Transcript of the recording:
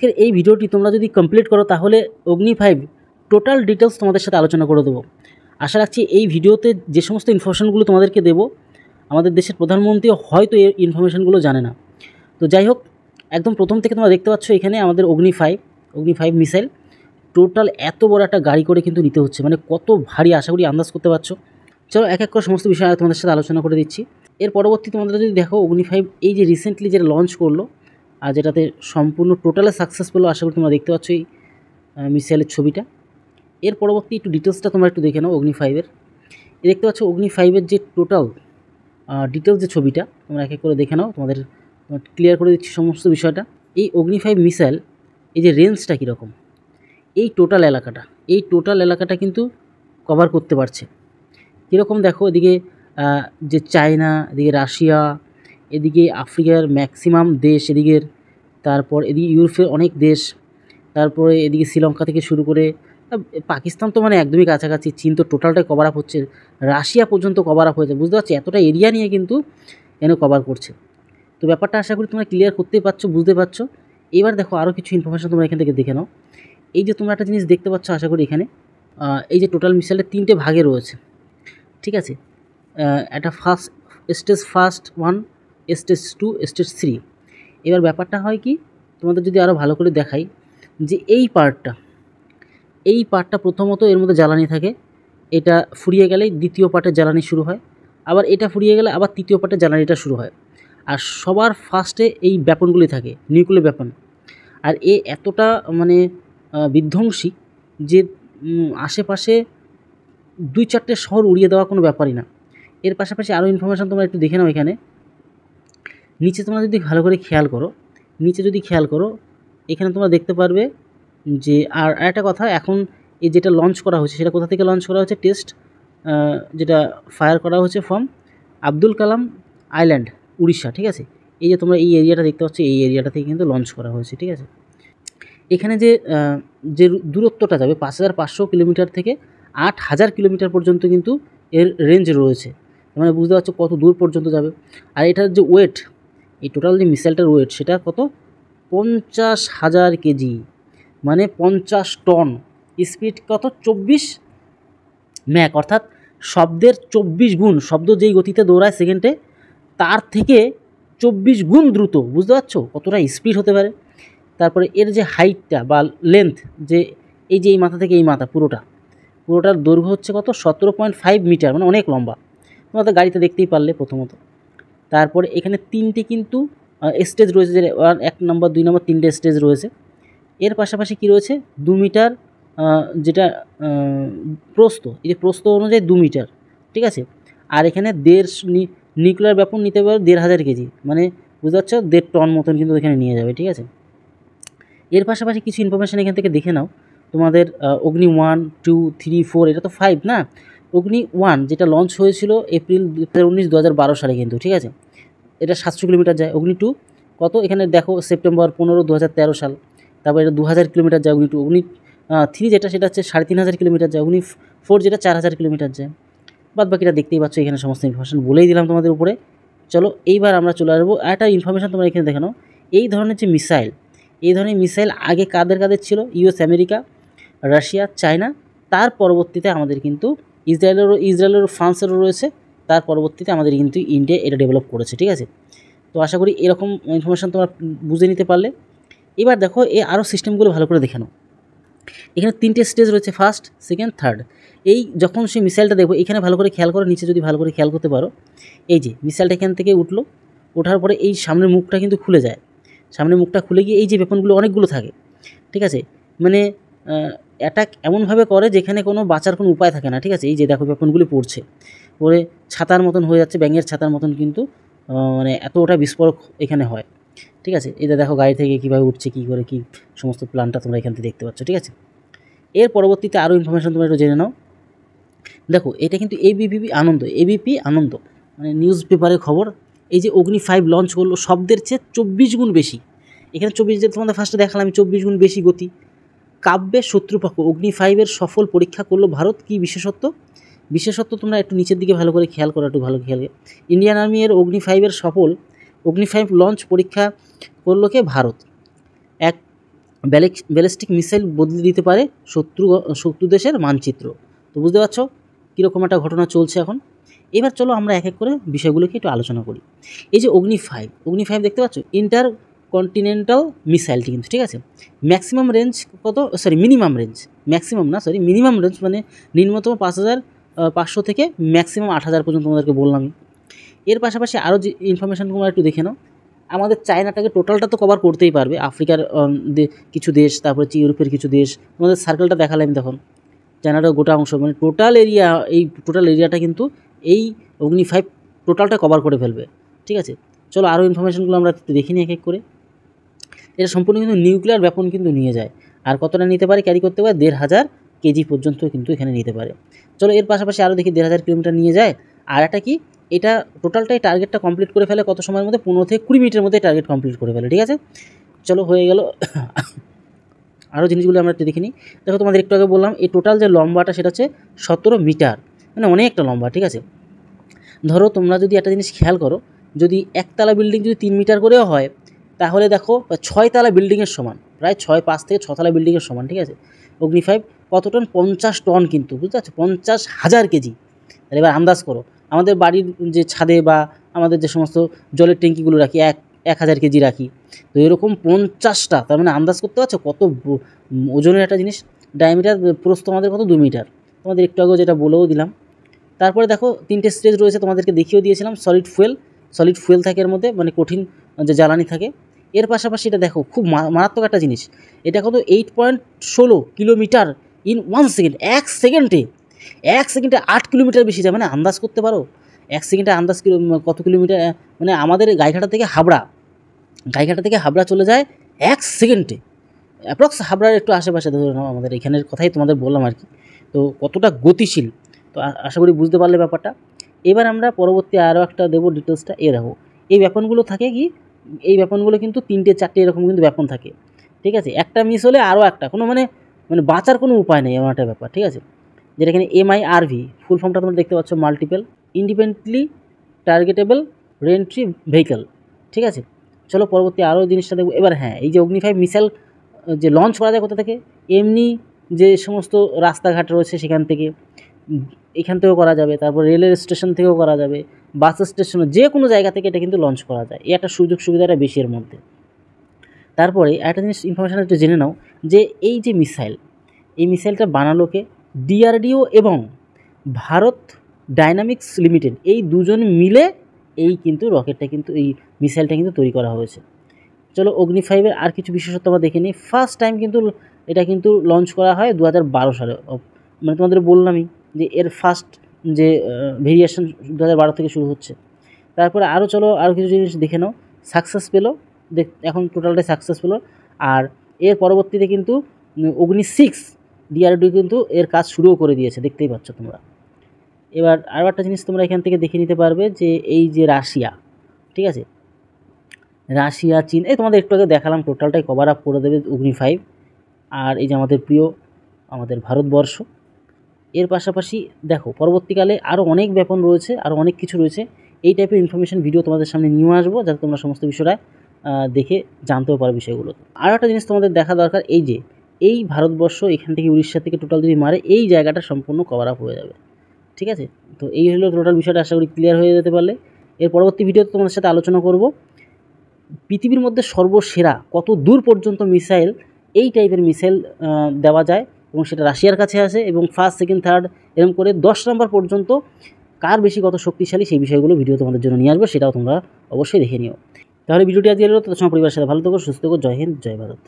আজকের এই ভিডিওটি তোমরা যদি কমপ্লিট করো তাহলে অগ্নি 5 টোটাল ডিটেলস তোমাদের সাথে আলোচনা করে দেবো। আশা রাখছি এই ভিডিওতে যে সমস্ত ইনফরমেশনগুলো তোমাদেরকে দেবো আমাদের দেশের প্রধানমন্ত্রী হয়তো এই ইনফরমেশনগুলো জানে না। তো যাই হোক, একদম প্রথম থেকে তোমরা দেখতে পাচ্ছ এখানে আমাদের অগ্নি 5 মিসাইল টোটাল এত বড় একটা গাড়ি করে কিন্তু নিতে হচ্ছে, মানে কত ভারী আশা করি আন্দাজ করতে পারছো। চলো এক এক করে সমস্ত বিষয় তোমাদের সাথে আলোচনা করে দিচ্ছি। এর পরবর্তী তোমাদের যদি দেখো অগ্নি 5 এই যে রিসেন্টলি যেটা লঞ্চ করলো আর যেটাতে সম্পূর্ণ টোটালে সাকসেসফুল, আশা করি তোমরা দেখতে পাচ্ছ এই মিসাইলের ছবিটা। এর পরবর্তী একটু ডিটেলসটা তোমরা একটু দেখে নাও অগ্নি 5-এর। দেখতে পাচ্ছ অগ্নি 5-এর যে টোটাল ডিটেলস যে ছবিটা তোমরা এক এক করে দেখে নাও, তোমাদের ক্লিয়ার করে দিচ্ছি সমস্ত বিষয়টা। এই অগ্নি 5 মিসাইল এই যে রেঞ্জটা কীরকম, এই টোটাল এলাকাটা কিন্তু কভার করতে পারছে। কীরকম দেখো, এদিকে যে চায়না, এদিকে রাশিয়া, এদিকে আফ্রিকার ম্যাক্সিমাম দেশ, এদিকের তারপর এদিকে ইউরোপের অনেক দেশ, তারপরে এদিকে শ্রীলঙ্কা থেকে শুরু করে পাকিস্তান তো মানে একদমই কাছাকাছি, চীন তো টোটালটাই কভার আপ হচ্ছে, রাশিয়া পর্যন্ত কভার আপ হয়েছে। বুঝতে পারছি এতটা এরিয়া নিয়ে কিন্তু এনে কভার করছে। তো ব্যাপারটা আশা করি তোমরা ক্লিয়ার করতেই পারছো, বুঝতে পারছো। এবার দেখো আরও কিছু ইনফরমেশন তোমরা এখান থেকে দেখে নাও। এই যে তোমরা একটা জিনিস দেখতে পাচ্ছ আশা করি এখানে, এই যে টোটাল মিসাইলের 3টে ভাগে রয়েছে, ঠিক আছে। একটা স্টেজ ফার্স্ট 1, স্টেজ 2, স্টেজ 3। এবার ব্যাপারটা হয় কি, তোমাদের যদি আরও ভালো করে দেখাই যে এই পার্টটা প্রথমত এর মধ্যে জ্বালানি থাকে, এটা ফুরিয়ে গেলেই দ্বিতীয় পার্টের জ্বালানি শুরু হয়, আবার এটা ফুরিয়ে গেলে আবার তৃতীয় পার্টের জ্বালানিটা শুরু হয়। আর সবার ফার্স্টে এই ব্যাপনগুলি থাকে, নিউক্লিয়ার ব্যাপন। আর এতটা মানে বিধ্বংসী যে আশেপাশে 2-4টে শহর উড়িয়ে দেওয়া কোনো ব্যাপারই না। এর পাশাপাশি আরও ইনফরমেশান তোমরা একটু দেখে নাও এখানে নিচে। তোমরা যদি ভালো করে খেয়াল করো এখানে তোমরা দেখতে পারবে যে আর একটা কথা, এখন এই যেটা লঞ্চ করা হচ্ছে সেটা কোথা থেকে লঞ্চ করা হচ্ছে, টেস্ট যেটা ফায়ার করা হচ্ছে ফ্রম আব্দুল কালাম আইল্যান্ড, উড়িষ্যা, ঠিক আছে। এই যে তোমরা এই এরিয়াটা দেখতে পাচ্ছ, এই এরিয়াটা থেকে কিন্তু লঞ্চ করা হয়েছে, ঠিক আছে। এখানে যে দূরত্বটা যাবে 5500 কিলোমিটার থেকে 8000 কিলোমিটার পর্যন্ত কিন্তু এর রেঞ্জ রয়েছে, মানে বুঝতে পারছো কত দূর পর্যন্ত যাবে। আর এটার যে ওয়েট, এই টোটাল যে মিসাইলটার ওয়েট সেটা কত, 50,000 কেজি, মানে 50 টন। স্পিড কত, 24 ম্যাক, অর্থাৎ শব্দের 24 গুণ, শব্দ যেই গতিতে দৌড়ায় সেকেন্ডে তার থেকে 24 গুণ দ্রুত। বুঝতে পারছো কতটা স্পিড হতে পারে। তারপরে এর যে হাইটটা বা লেন্থ, যে এই মাথা থেকে এই মাথা পুরোটার দৈর্ঘ্য হচ্ছে কত, 17.5 মিটার, মানে অনেক লম্বা। তোমরা তো গাড়িতে দেখতেই পারলে প্রথমত। তারপরে এখানে 3টে কিন্তু স্টেজ রয়েছে, যে 1 নম্বর 2 নম্বর 3টে স্টেজ রয়েছে। এর পাশাপাশি কি রয়েছে, 2 মিটার যেটা প্রস্থ, এই যে প্রস্থ অনুযায়ী 2 মিটার, ঠিক আছে। আর এখানে নিউক্লিয়ার ব্যাপন নিতে পারে 1500 কেজি, মানে বুঝতে পারছো 1.5 টন মতন কিন্তু এখানে নিয়ে যাবে, ঠিক আছে। এর পাশাপাশি কিছু ইনফরমেশান এখান থেকে দেখে নাও তোমাদের। অগ্নি 1, 2, 3, 4, এটা তো 5 না। অগ্নি 1 যেটা লঞ্চ হয়েছিল এপ্রিল 2012 সালে কিন্তু, ঠিক আছে, এটা 700 কিলোমিটার যায়। অগ্নি 2 কত, এখানে দেখো সেপ্টেম্বর 15, 2013 সাল। তারপর এটা 2000 কিলোমিটার যায় অগ্নি 2। অগ্নি 3 যেটা সেটা হচ্ছে 3500 কিলোমিটার যায়। অগ্নি 4 যেটা 4000 কিলোমিটার যায়। বাদ বাকিটা দেখতেই পাচ্ছ, এখানে সমস্ত ইনফরমেশান বলেই দিলাম তোমাদের উপরে। চলো এইবার আমরা চলে আসবো একটা ইনফরমেশান তোমরা এখানে দেখে নাও। এই ধরনের যে মিসাইল, এই ধরনের মিসাইল আগে কাদের ছিল, ইউএস, আমেরিকা, রাশিয়া, চায়না। তার পরবর্তীতে আমাদের কিন্তু ইসরায়েলেরও ফ্রান্সেরও রয়েছে। তার পরবর্তীতে আমাদের কিন্তু ইন্ডিয়া এটা ডেভেলপ করেছে, ঠিক আছে। তো আশা করি এরকম ইনফরমেশান তোমরা বুঝে নিতে পারলে। এবার দেখো আরও সিস্টেমগুলো ভালো করে দেখে নাও। এখানে 3টে স্টেজ রয়েছে, ফার্স্ট, সেকেন্ড, থার্ড। এই যখন সেই মিসাইলটা দেখবো এখানে ভালো করে খেয়াল করো, নিচে যদি ভালো করে খেয়াল করতে পারো, এই যে মিসাইলটা এখান থেকে ওঠার পরে এই সামনের মুখটা কিন্তু খুলে যায়। সামনের মুখটা খুলে গিয়ে এই যে বেপনগুলো অনেকগুলো থাকে, ঠিক আছে, মানে অ্যাটাক এমনভাবে করে যেখানে কোনো বাঁচার কোনো উপায় থাকে না, ঠিক আছে। এই যে দেখো বেপনগুলি পড়ছে, পরে ছাতার মতন হয়ে যাচ্ছে, ব্যাঙের ছাতার মতন কিন্তু মানে এতটা বিস্ফোরক এখানে হয়, ঠিক আছে। এটা দেখো গাড়ি থেকে কীভাবে উঠছে, কী করে কী সমস্ত প্ল্যানটা তোমরা এখান থেকে দেখতে পাচ্ছ, ঠিক আছে। এর পরবর্তীতে আরও ইনফরমেশান তোমরা একটু জেনে নাও। দেখো এটা কিন্তু এবিপি আনন্দ, মানে নিউজ পেপারের খবর। এই যে অগ্নি 5 লঞ্চ করলো শব্দের চেয়ে 24 গুণ বেশি। এখানে 24 যে তোমাদের ফার্স্টে দেখালাম, 24 গুণ বেশি গতি। কাব্যের শত্রুপক্ষ অগ্নি 5-এর সফল পরীক্ষা করলো ভারত। কি বিশেষত্ব তোমরা একটু নিচের দিকে ভালো করে খেয়াল করো, একটু ভালো খেয়াল। ইন্ডিয়ান আর্মি এর অগ্নি 5-এর সফল অগ্নি 5 লঞ্চ পরীক্ষা করলো কে, ভারত। ব্যালিস্টিক মিসাইল বদলে দিতে পারে শত্রু দেশের মানচিত্র। তো বুঝতে পারছো কীরকম একটা ঘটনা চলছে এখন। এবার চলো আমরা এক এক করে বিষয়গুলোকে একটু আলোচনা করি। এই যে অগ্নি 5 দেখতে পাচ্ছ, ইন্টার কন্টিনেন্টাল মিসাইলটি কিন্তু, ঠিক আছে, ম্যাক্সিমাম রেঞ্জ কত, মিনিমাম রেঞ্জ, মিনিমাম রেঞ্জ মানে নিম্নতম 5500 থেকে ম্যাক্সিমাম 8000 পর্যন্ত তোমাদেরকে বললামই। এর পাশাপাশি আরও যে ইনফরমেশান তোমরা একটু দেখে নাও। আমাদের চায়নাটাকে টোটালটা তো কভার করতেই পারবে, আফ্রিকার কিছু দেশ, তারপরে হচ্ছে ইউরোপের কিছু দেশ, তোমাদের সার্কেলটা দেখালাম তখন, চায়নাটার গোটা অংশ, মানে টোটাল এরিয়া, এই টোটাল এরিয়াটা কিন্তু এই অগ্নি 5 টোটালটা কভার করে ফেলবে, ঠিক আছে। চলো আরও ইনফরমেশানগুলো আমরা দেখি নিই এক এক করে। এটা সম্পূর্ণ কিন্তু নিউক্লিয়ার ওয়েপন কিন্তু নিয়ে যায়, আর কতটা নিতে পারে, ক্যারি করতে পারে 1500 কেজি পর্যন্ত কিন্তু এখানে নিতে পারে। চলো এর পাশাপাশি আরও দেখি 1500 কিলোমিটার নিয়ে যায়। আর একটা কি, এটা টোটালটাই টার্গেটটা কমপ্লিট করে ফেলে কত সময়ের মধ্যে, 15 থেকে 20 মিনিটের মধ্যে টার্গেট কমপ্লিট করে ফেলে, ঠিক আছে। চলো হয়ে গেল। আরও জিনিসগুলো আমরা একটু দেখে নিই। দেখো তোমাদের একটু আগে বললাম এই টোটাল যে লম্বাটা সেটা হচ্ছে 17 মিটার, মানে অনেকটা লম্বা, ঠিক আছে। ধরো তোমরা যদি একটা জিনিস খেয়াল করো, যদি একতলা বিল্ডিং যদি 3 মিটার করেও হয়, তাহলে দেখো 6 তলা বিল্ডিংয়ের সমান, প্রায় 5 থেকে 6 তলা বিল্ডিংয়ের সমান, ঠিক আছে। অগ্নি 5 কত টন, 50 টন কিন্তু, বুঝতে পারছো, 50,000 কেজি। তাহলে এবার আন্দাজ করো, আমাদের বাড়ির যে ছাদে বা আমাদের যে সমস্ত জলের ট্যাঙ্কিগুলো রাখি 1000 কেজি রাখি, তো এরকম 50টা, তার মানে আন্দাজ করতে পারছো কত ওজনের একটা জিনিস। ডায়ামিটার প্রস্থ আমাদের কত, 2 মিটার, তোমাদের একটু আগে যেটা বলেও দিলাম। তারপরে দেখো 3টে স্টেজ রয়েছে, তোমাদেরকে দেখিয়েও দিয়েছিলাম। সলিড ফুয়েল থাকে এর মধ্যে, মানে কঠিন যে জ্বালানি থাকে। এর পাশাপাশি এটা দেখো খুব মারাত্মক একটা জিনিস, এটা কত 8.16 কিলোমিটার ইন 1 সেকেন্ড, 1 সেকেন্ডে 8 কিলোমিটার বেশি যায়, মানে আন্দাজ করতে পারো 1 সেকেন্ডে আন্দাজ কত কিলোমিটার, মানে আমাদের গাইঘাটা থেকে হাবড়া চলে যায় 1 সেকেন্ডে, অ্যাপ্রক্স হাবড়ার একটু আশেপাশে ধরে নাও, আমাদের এখানের কথাই তোমাদের বললাম আর কি। তো কতটা গতিশীল, তো আশা করি বুঝতে পারলে ব্যাপারটা। এবার আমরা পরবর্তী আরও একটা দেবো ডিটেলসটা। দেখো এই ব্যাপনগুলো থাকে কি, এই ব্যাপনগুলো কিন্তু 3টে 4টে এরকম কিন্তু ব্যাপন থাকে, ঠিক আছে। একটা মিস হলে আরও একটা, কোনো মানে বাঁচার কোনো উপায় নেই, এমন একটা ব্যাপার, ঠিক আছে। যেটা এখানে MIRV ফুল ফর্মটা তোমরা দেখতে পাচ্ছ, multiple independently targetable re-entry vehicle, ঠিক আছে। চলো পরবর্তী আরও জিনিসটা দেখবো। এবার হ্যাঁ, এই যে অগ্নি 5 মিসাইল যে লঞ্চ করা যায় কোথা থেকে, এমনি যে সমস্ত রাস্তাঘাট রয়েছে সেখান থেকে, এখান থেকেও করা যাবে, তারপর রেলের স্টেশন থেকেও করা যাবে, বাস স্টেশনে, যে কোনো জায়গা থেকে এটা কিন্তু লঞ্চ করা যায়। এই একটা সুযোগ সুবিধাটা বেশি এর মধ্যে। তারপরে একটা জিনিস ইনফরমেশান একটু জেনে নাও, যে এই যে মিসাইল, এই মিসাইলটা বানালো কে, DRDO এবং ভারত ডাইনামিক্স লিমিটেড, এই দুজন মিলে এই কিন্তু রকেটটা কিন্তু, এই মিসাইলটা কিন্তু তৈরি করা হয়েছে। চলো অগ্নি 5-এর আর কিছু বিশেষত্ব আমরা দেখে নিই। ফার্স্ট টাইম কিন্তু এটা কিন্তু লঞ্চ করা হয় 2012 সালে, মানে তোমাদের বললামই যে এর ফার্স্ট যে ভেরিয়েশন 2012 থেকে শুরু হচ্ছে। তারপরে আরও চলো আরও কিছু জিনিস দেখে নাও। সাকসেস পেলো, এখন টোটালটাই সাকসেস পেলো। আর এর পরবর্তীতে কিন্তু অগ্নি 6 DRDO কিন্তু এর কাজ শুরুও করে দিয়েছে, দেখতেই পাচ্ছ তোমরা। এবার আরও একটা জিনিস তোমরা এখান থেকে দেখে নিতে পারবে, যে এই যে রাশিয়া, ঠিক আছে, রাশিয়া, চীন, এই তোমাদের একটু আগে দেখালাম, টোটালটাই কভার আপ করে দেবে অগ্নি 5। আর এই যে আমাদের প্রিয় আমাদের ভারতবর্ষ। এর পাশাপাশি দেখো পরবর্তীকালে আরও অনেক ব্যাপন রয়েছে, আরও অনেক কিছু রয়েছে। এই টাইপের ইনফরমেশান ভিডিও তোমাদের সামনে নিয়ে আসবো, যাতে তোমরা সমস্ত বিষয়টা দেখে জানতেও পারো বিষয়গুলো। আরও একটা জিনিস তোমাদের দেখা দরকার, এই যে এই ভারতবর্ষ এখান থেকে উড়িষ্যা থেকে টোটাল যদি মারে, এই জায়গাটা সম্পূর্ণ কভার আপ হয়ে যাবে, ঠিক আছে। তো এই হলো টোটাল বিষয়টা, আশা করি ক্লিয়ার হয়ে যেতে পারলে। এর পরবর্তী ভিডিওতে তোমাদের সাথে আলোচনা করব পৃথিবীর মধ্যে সর্বসেরা কত দূর পর্যন্ত মিসাইল, এই টাইপের মিসাইল দেওয়া যায়, এবং সেটা রাশিয়ার কাছে আছে, এবং ফার্স্ট, সেকেন্ড, থার্ড এরকম করে 10 নম্বর পর্যন্ত কার বেশি কত শক্তিশালী, সেই বিষয়গুলো ভিডিও তোমাদের জন্য নিয়ে আসবো, সেটাও তোমরা অবশ্যই দেখে নিও। তাহলে ভিডিওটি আজকে এলো, তোমার পরিবারের সাথে ভালো থেকো, সুস্থ থেকো। জয় হিন্দ, জয় ভারত।